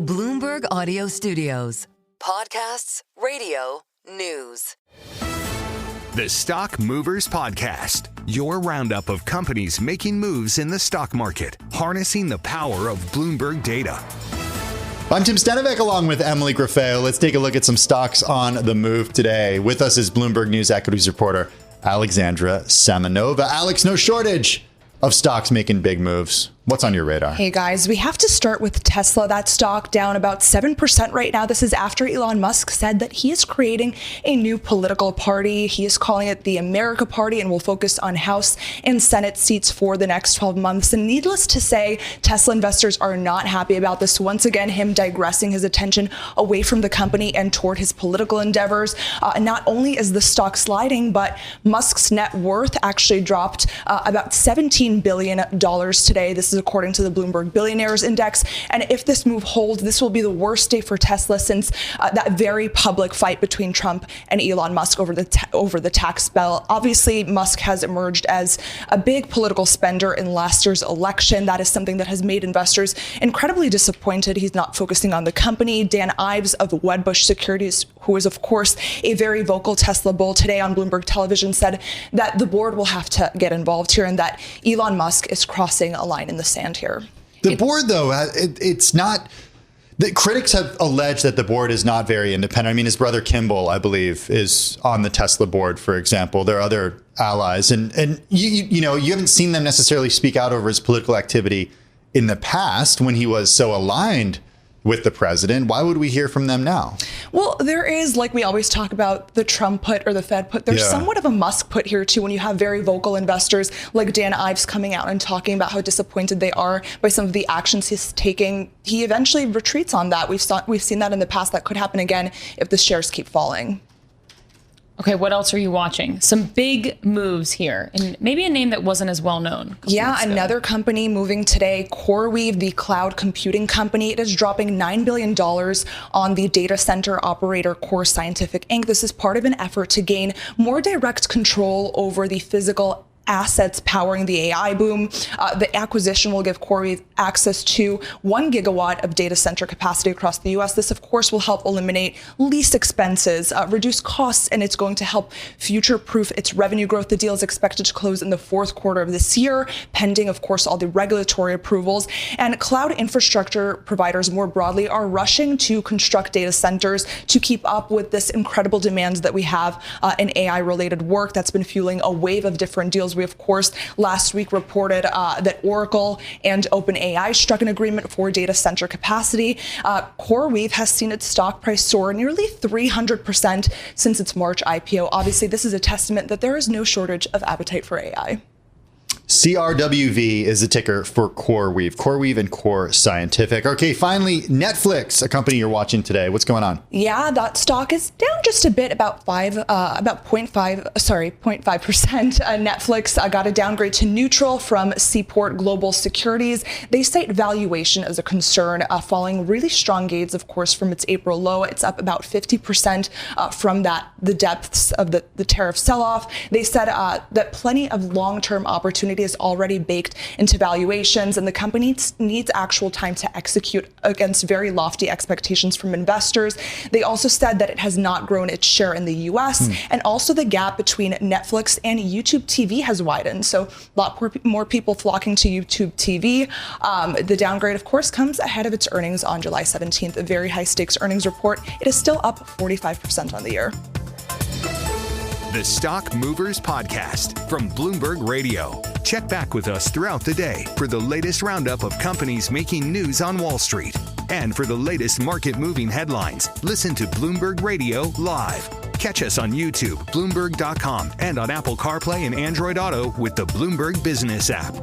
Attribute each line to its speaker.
Speaker 1: Bloomberg Audio Studios. Podcasts, radio, news.
Speaker 2: The Stock Movers Podcast, your roundup of companies making moves in the stock market, harnessing the power of Bloomberg data.
Speaker 3: I'm Tim Stenovic along with Emily Graffeo. Let's take a look at some stocks on the move today. With us is Bloomberg News equities reporter Alexandra Semenova. Alex, no shortage of stocks making big moves. What's on your radar?
Speaker 4: Hey guys, we have to start with Tesla. That stock down about 7% right now. This is after Elon Musk said that he is creating a new political party. He is calling it the America Party and will focus on House and Senate seats for the next 12 months. And needless to say, Tesla investors are not happy about this. Once again, him digressing his attention away from the company and toward his political endeavors. Not only is the stock sliding, but Musk's net worth actually dropped about $17 billion today. This is according to the Bloomberg Billionaires Index. And if this move holds, this will be the worst day for Tesla since that very public fight between Trump and Elon Musk over the tax bill. Obviously, Musk has emerged as a big political spender in last year's election. That is something that has made investors incredibly disappointed. He's not focusing on the company. Dan Ives of Wedbush Securities, who is, of course, a very vocal Tesla bull, today on Bloomberg Television said that the board will have to get involved here and that Elon Musk is crossing a line in the sand here.
Speaker 3: The board, though, it's not. The critics have alleged that the board is not very independent. I mean, his brother Kimball, I believe, is on the Tesla board, for example. There are other allies, and you haven't seen them necessarily speak out over his political activity in the past when he was so aligned with the president. Why would we hear from them now?
Speaker 4: Well, there is, like we always talk about, the Trump put or the Fed put. There's somewhat of a Musk put here, too, when you have very vocal investors like Dan Ives coming out and talking about how disappointed they are by some of the actions he's taking. He eventually retreats on that. We've seen that in the past. That could happen again if the shares keep falling.
Speaker 5: Okay, what else are you watching? Some big moves here, and maybe a name that wasn't as well known.
Speaker 4: Yeah, another company moving today, CoreWeave, the cloud computing company. It is dropping $9 billion on the data center operator Core Scientific Inc. This is part of an effort to gain more direct control over the physical assets powering the AI boom. The acquisition will give CoreWeave access to 1 gigawatt of data center capacity across the U.S. This, of course, will help eliminate lease expenses, reduce costs, and it's going to help future-proof its revenue growth. The deal is expected to close in the fourth quarter of this year, pending, of course, all the regulatory approvals. And cloud infrastructure providers more broadly are rushing to construct data centers to keep up with this incredible demands that we have in AI-related work that's been fueling a wave of different deals. We, of course, last week reported that Oracle and OpenAI struck an agreement for data center capacity. CoreWeave has seen its stock price soar nearly 300% since its March IPO. Obviously, this is a testament that there is no shortage of appetite for AI.
Speaker 3: CRWV is the ticker for CoreWeave. CoreWeave and Core Scientific. Okay, finally, Netflix, a company you're watching today. What's going on?
Speaker 4: Yeah, that stock is down just a bit, about 0.5%. Netflix got a downgrade to neutral from Seaport Global Securities. They cite valuation as a concern, following really strong gains, of course, from its April low. It's up about 50% from the depths of the tariff sell-off. They said that plenty of long-term opportunity is already baked into valuations, and the company needs actual time to execute against very lofty expectations from investors. They also said that it has not grown its share in the U.S., and also the gap between Netflix and YouTube TV has widened. So a lot more people flocking to YouTube TV. The downgrade, of course, comes ahead of its earnings on July 17th, a very high stakes earnings report. It is still up 45% on the year.
Speaker 2: The Stock Movers Podcast from Bloomberg Radio. Check back with us throughout the day for the latest roundup of companies making news on Wall Street. And for the latest market-moving headlines, listen to Bloomberg Radio live. Catch us on YouTube, Bloomberg.com, and on Apple CarPlay and Android Auto with the Bloomberg Business app.